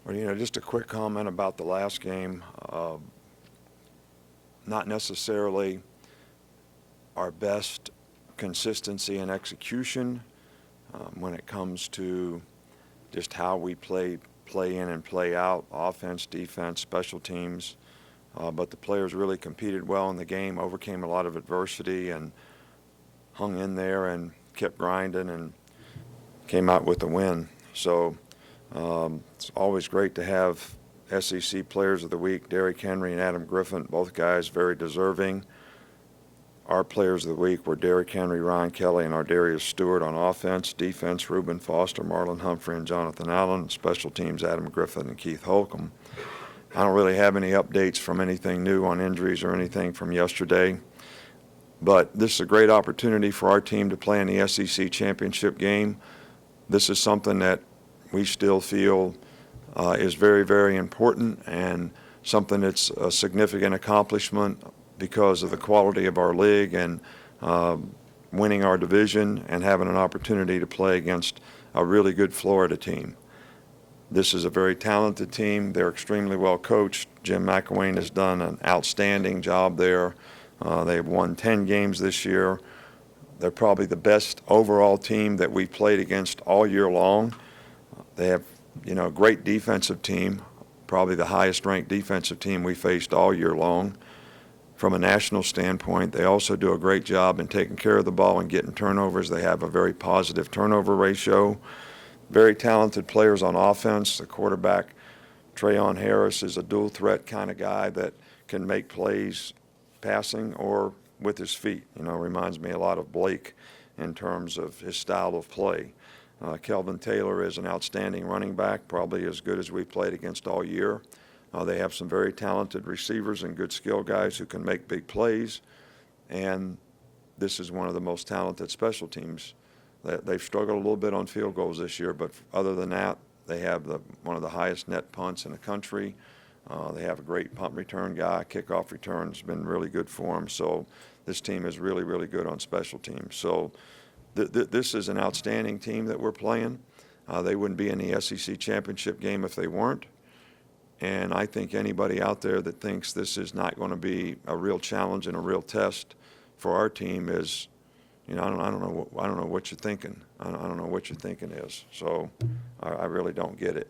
Well, just a quick comment about the last game. Not necessarily our best consistency and execution when it comes to just how we play in and play out, offense, defense, special teams. But the players really competed well in the game, overcame a lot of adversity, and hung in there and kept grinding and came out with a win. So it's always great to have SEC Players of the Week, Derrick Henry and Adam Griffin, both guys very deserving. Our Players of the Week were Derrick Henry, Ryan Kelly, and Ardarius Stewart on offense. Defense, Reuben Foster, Marlon Humphrey, and Jonathan Allen. Special teams, Adam Griffin and Keith Holcomb. I don't really have any updates from anything new on injuries or anything from yesterday. But this is a great opportunity for our team to play in the SEC championship game. This is something that we still feel is very, very important, and something that's a significant accomplishment because of the quality of our league and winning our division and having an opportunity to play against a really good Florida team. This is a very talented team. They're extremely well coached. Jim McElwain has done an outstanding job there. They've won 10 games this year. They're probably the best overall team that we've played against all year long. They have, a great defensive team, probably the highest ranked defensive team we faced all year long. From a national standpoint, they also do a great job in taking care of the ball and getting turnovers. They have a very positive turnover ratio. Very talented players on offense. The quarterback, Trayon Harris, is a dual threat kind of guy that can make plays passing or with his feet. Reminds me a lot of Blake in terms of his style of play. Kelvin Taylor is an outstanding running back, probably as good as we've played against all year. They have some very talented receivers and good skill guys who can make big plays. And this is one of the most talented special teams. They've struggled a little bit on field goals this year, but other than that, they have one of the highest net punts in the country. They have a great punt return guy. Kickoff return has been really good for them. So this team is really, really good on special teams. So this is an outstanding team that we're playing. They wouldn't be in the SEC championship game if they weren't. And I think anybody out there that thinks this is not going to be a real challenge and a real test for our team is, I don't know what you're thinking. I don't know what your thinking is. So I really don't get it.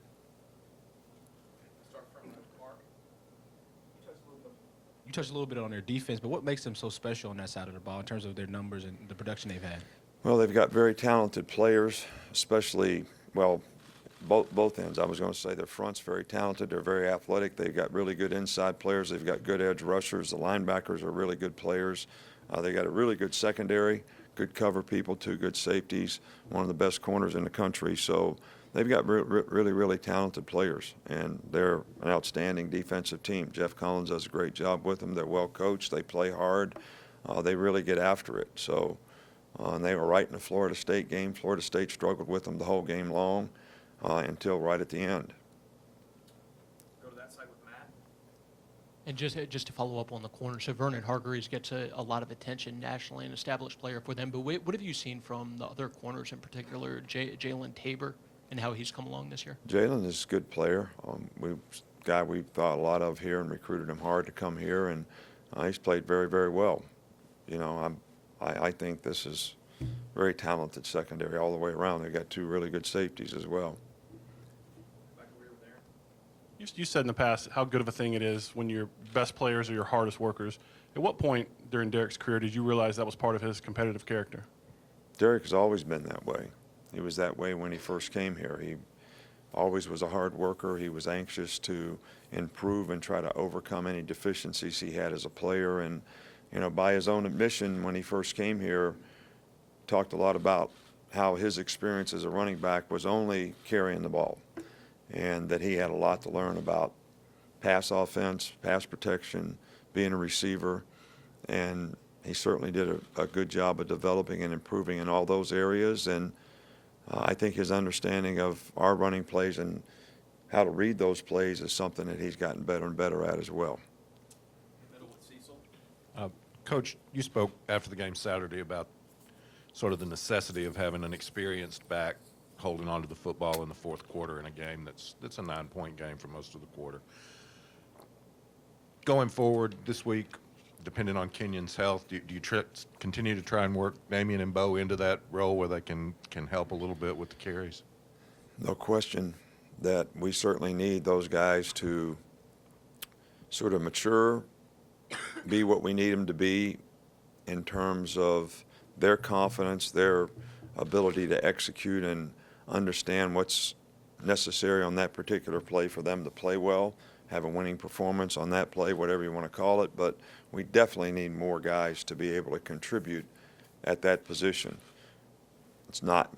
You touched a little bit on their defense, but what makes them so special on that side of the ball in terms of their numbers and the production they've had? Well, they've got very talented players, especially, both ends. I was going to say their front's very talented. They're very athletic. They've got really good inside players. They've got good edge rushers. The linebackers are really good players. They got a really good secondary, good cover people, two good safeties, one of the best corners in the country. So they've got really, really talented players, and they're an outstanding defensive team. Jeff Collins does a great job with them. They're well coached. They play hard. They really get after it. So, and they were right in the Florida State game. Florida State struggled with them the whole game long until right at the end. Go to that side with Matt. And just to follow up on the corner, so Vernon Hargreaves gets a lot of attention nationally, an established player for them. But what have you seen from the other corners, in particular, Jalen Tabor, and how he's come along this year? Jalen is a good player. Guy we thought a lot of here and recruited him hard to come here, and he's played very, very well. I think this is very talented secondary all the way around. They've got two really good safeties as well. You said in the past how good of a thing it is when your best players are your hardest workers. At what point during Derrick's career did you realize that was part of his competitive character? Derrick has always been that way. He was that way when he first came here. He always was a hard worker. He was anxious to improve and try to overcome any deficiencies he had as a player. And, by his own admission when he first came here, talked a lot about how his experience as a running back was only carrying the ball, and that he had a lot to learn about pass offense, pass protection, being a receiver, and he certainly did a good job of developing and improving in all those areas. And I think his understanding of our running plays and how to read those plays is something that he's gotten better and better at as well. Coach, you spoke after the game Saturday about sort of the necessity of having an experienced back holding on to the football in the fourth quarter in a game that's a 9-point game for most of the quarter. Going forward this week, depending on Kenyon's health, do you continue to try and work Damian and Bo into that role where they can help a little bit with the carries? No question that we certainly need those guys to sort of mature, be what we need them to be in terms of their confidence, their ability to execute and understand what's necessary on that particular play for them to play well, have a winning performance on that play, whatever you want to call it. But we definitely need more guys to be able to contribute at that position.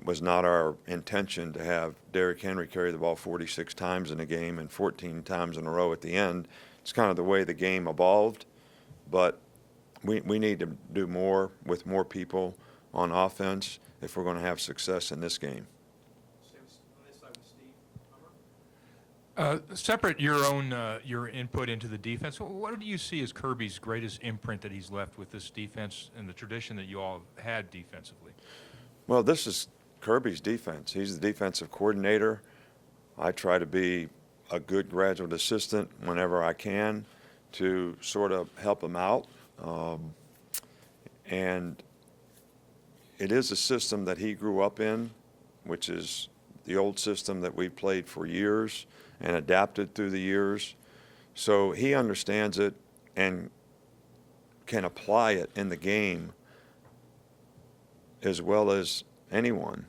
Was not our intention to have Derrick Henry carry the ball 46 times in a game and 14 times in a row at the end. It's kind of the way the game evolved, but we need to do more with more people on offense if we're going to have success in this game. Separate your own your input into the defense. What do you see as Kirby's greatest imprint that he's left with this defense and the tradition that you all have had defensively? Well, this is Kirby's defense. He's the defensive coordinator. I try to be a good graduate assistant whenever I can to sort of help him out. And it is a system that he grew up in, which is the old system that we played for years and adapted through the years. So he understands it and can apply it in the game as well as anyone.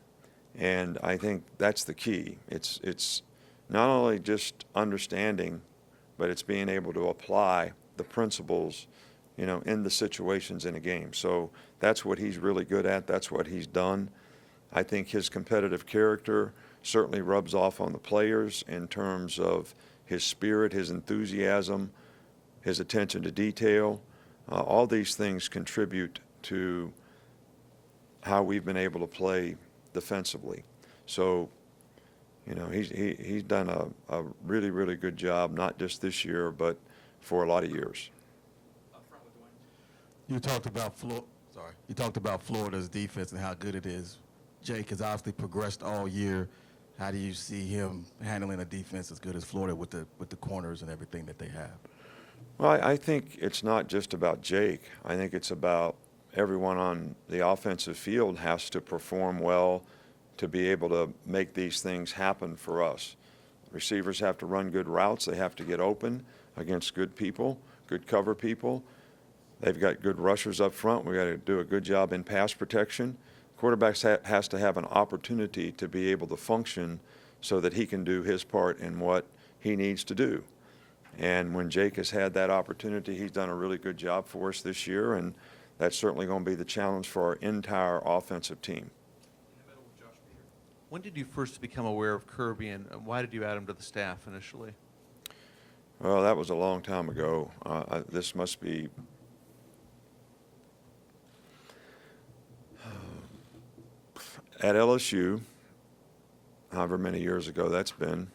And I think that's the key. It's not only just understanding, but it's being able to apply the principles, in the situations in a game. So that's what he's really good at. That's what he's done. I think his competitive character certainly rubs off on the players in terms of his spirit, his enthusiasm, his attention to detail. All these things contribute to how we've been able to play defensively. So, he's done a really, really good job, not just this year, but for a lot of years. You talked about Florida's defense and how good it is. Jake has obviously progressed all year. How do you see him handling a defense as good as Florida with the corners and everything that they have? Well, I think it's not just about Jake. I think it's about everyone on the offensive field has to perform well to be able to make these things happen for us. Receivers have to run good routes. They have to get open against good people, good cover people. They've got good rushers up front. We've got to do a good job in pass protection. Quarterbacks has to have an opportunity to be able to function so that he can do his part in what he needs to do. And when Jake has had that opportunity, he's done a really good job for us this year, and that's certainly going to be the challenge for our entire offensive team. When did you first become aware of Kirby, and why did you add him to the staff initially? Well, that was a long time ago. This must be at LSU, however many years ago that's been.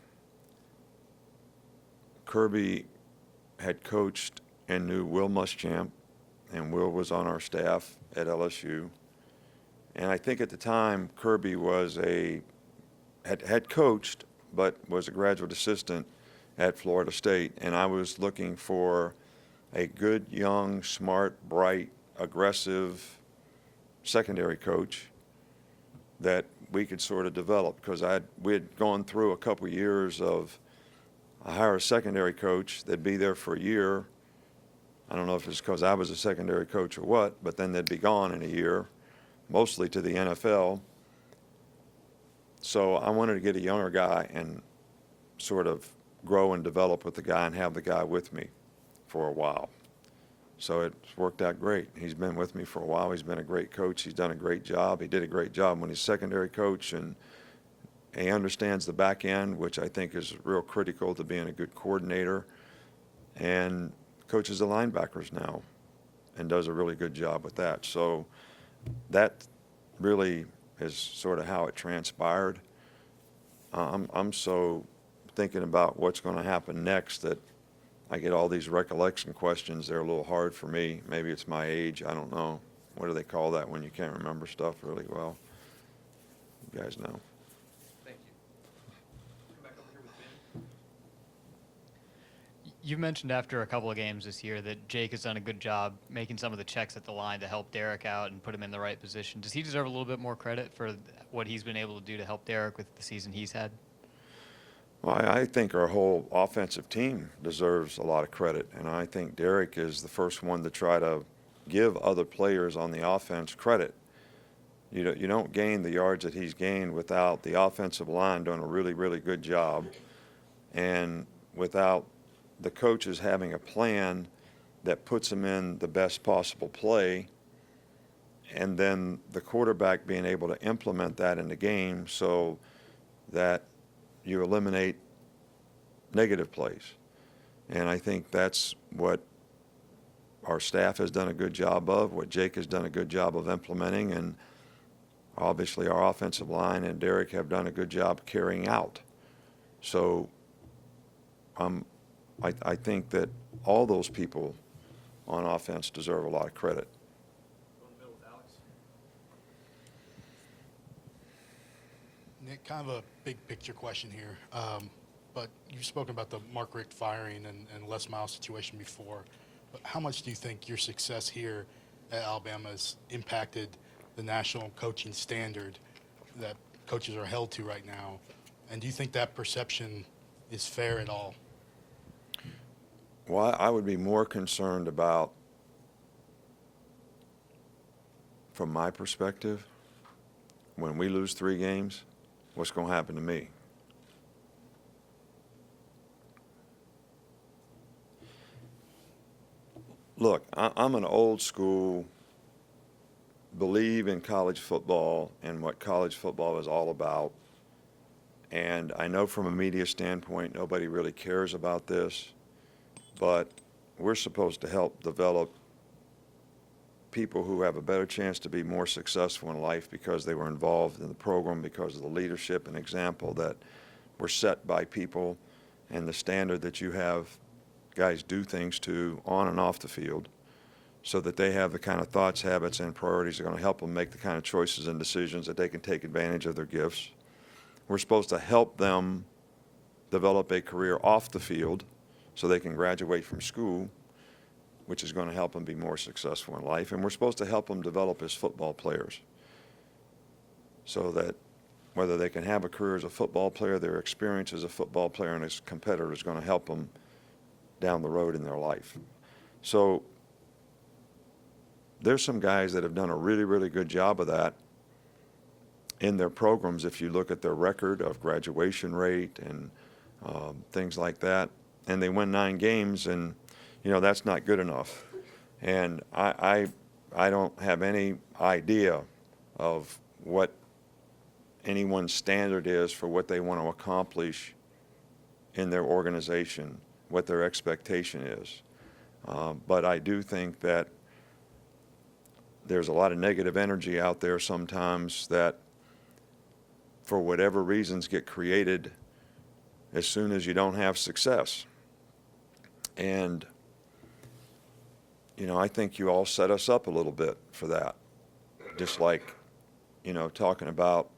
Kirby had coached and knew Will Muschamp, and Will was on our staff at LSU. And I think at the time Kirby had coached, but was a graduate assistant at Florida State. And I was looking for a good, young, smart, bright, aggressive secondary coach that we could sort of develop, because we had gone through a couple years of I hire a secondary coach, they'd be there for a year. I don't know if it's because I was a secondary coach or what, but then they'd be gone in a year, mostly to the NFL. So I wanted to get a younger guy and sort of grow and develop with the guy and have the guy with me for a while. So it's worked out great. He's been with me for a while. He's been a great coach. He's done a great job. He did a great job when he's secondary coach, and he understands the back end, which I think is real critical to being a good coordinator, and coaches the linebackers now and does a really good job with that. So that really is sort of how it transpired. I'm so thinking about what's going to happen next that I get all these recollection questions. They're a little hard for me. Maybe it's my age. I don't know. What do they call that when you can't remember stuff really well? You guys know. You've mentioned after a couple of games this year that Jake has done a good job making some of the checks at the line to help Derek out and put him in the right position. Does he deserve a little bit more credit for what he's been able to do to help Derek with the season he's had? Well, I think our whole offensive team deserves a lot of credit, and I think Derek is the first one to try to give other players on the offense credit. You don't gain the yards that he's gained without the offensive line doing a really, really good job, and without the coaches having a plan that puts them in the best possible play, and then the quarterback being able to implement that in the game so that you eliminate negative plays. And I think that's what our staff has done a good job of, what Jake has done a good job of implementing, and obviously our offensive line and Derek have done a good job carrying out. So I think that all those people on offense deserve a lot of credit. Nick, kind of a big picture question here, but you've spoken about the Mark Richt firing and Les Miles situation before. But how much do you think your success here at Alabama has impacted the national coaching standard that coaches are held to right now? And do you think that perception is fair at all? Well, I would be more concerned about, from my perspective, when we lose 3 games, what's going to happen to me? Look, I'm an old school, believe in college football and what college football is all about. And I know from a media standpoint, nobody really cares about this, but we're supposed to help develop people who have a better chance to be more successful in life because they were involved in the program, because of the leadership and example that were set by people and the standard that you have guys do things to on and off the field, so that they have the kind of thoughts, habits, and priorities that are going to help them make the kind of choices and decisions that they can take advantage of their gifts. We're supposed to help them develop a career off the field so they can graduate from school, which is going to help them be more successful in life. And we're supposed to help them develop as football players so that whether they can have a career as a football player, their experience as a football player and as a competitor is going to help them down the road in their life. So there's some guys that have done a really, really good job of that in their programs if you look at their record of graduation rate and things like that. And they win 9 games, and, you know, that's not good enough. And I don't have any idea of what anyone's standard is for what they want to accomplish in their organization, what their expectation is. But I do think that there's a lot of negative energy out there sometimes that, for whatever reasons, get created as soon as you don't have success. And, you know, I think you all set us up a little bit for that. Just like, you know, talking about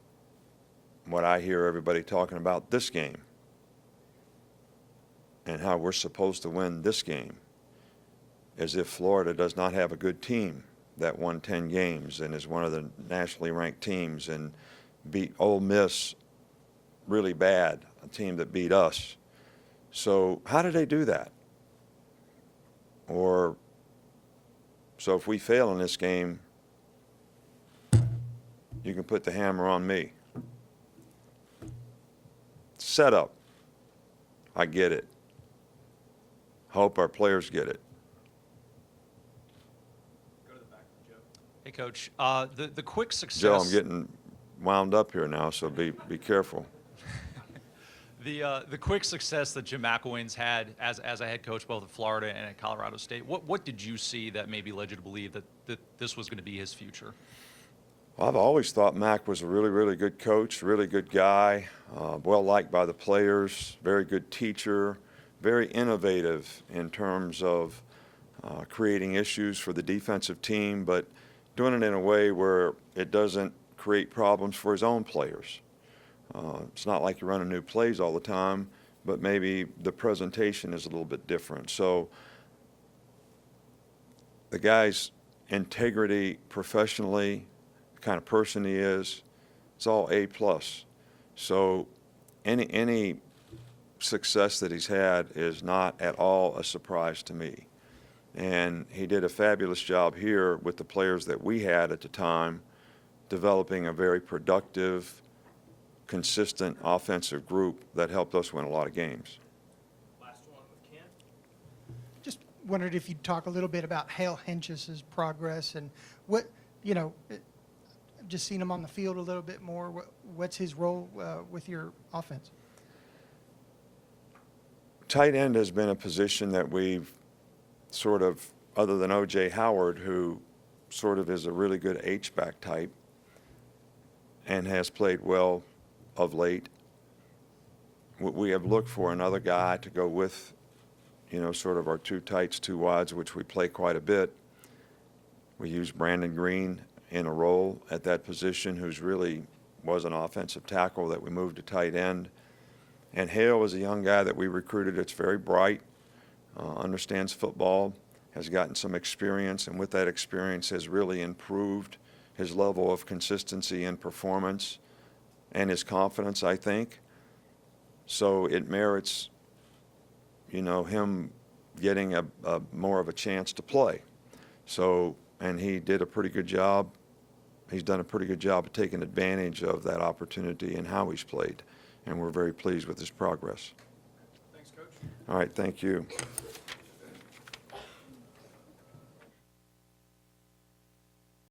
what I hear everybody talking about this game and how we're supposed to win this game, as if Florida does not have a good team that won 10 games and is one of the nationally ranked teams and beat Ole Miss really bad, a team that beat us. So how did they do that? Or, so if we fail in this game, you can put the hammer on me. Setup. I get it. Hope our players get it. Hey, Coach. The quick success. Joe, I'm getting wound up here now, so be careful. The quick success that Jim McElwain's had as a head coach both at Florida and at Colorado State, what did you see that maybe led you to believe that this was going to be his future? Well, I've always thought Mac was a really, really good coach, really good guy, well liked by the players, very good teacher, very innovative in terms of creating issues for the defensive team, but doing it in a way where it doesn't create problems for his own players. It's not like you're running new plays all the time. but maybe the presentation is a little bit different. So the guy's integrity professionally, the kind of person he is, it's all A+. So any success that he's had is not at all a surprise to me. And he did a fabulous job here with the players that we had at the time, developing a very productive, consistent offensive group that helped us win a lot of games. Just wondered if you'd talk a little bit about Hale Hench's progress and what, just seen him on the field a little bit more. What's his role with your offense? Tight end has been a position that we've sort of, other than O.J. Howard, who sort of is a really good H-back type and has played well of late. We have looked for another guy to go with, sort of our two tights, two wides, which we play quite a bit. We use Brandon Green in a role at that position, who's really was an offensive tackle that we moved to tight end. And Hale is a young guy that we recruited that's very bright, understands football, has gotten some experience, and with that experience has really improved his level of consistency and performance and his confidence, I think. So it merits, him getting a more of a chance to play. So, and he did a pretty good job. He's done a pretty good job of taking advantage of that opportunity and how he's played. And we're very pleased with his progress. Thanks, Coach. All right, thank you.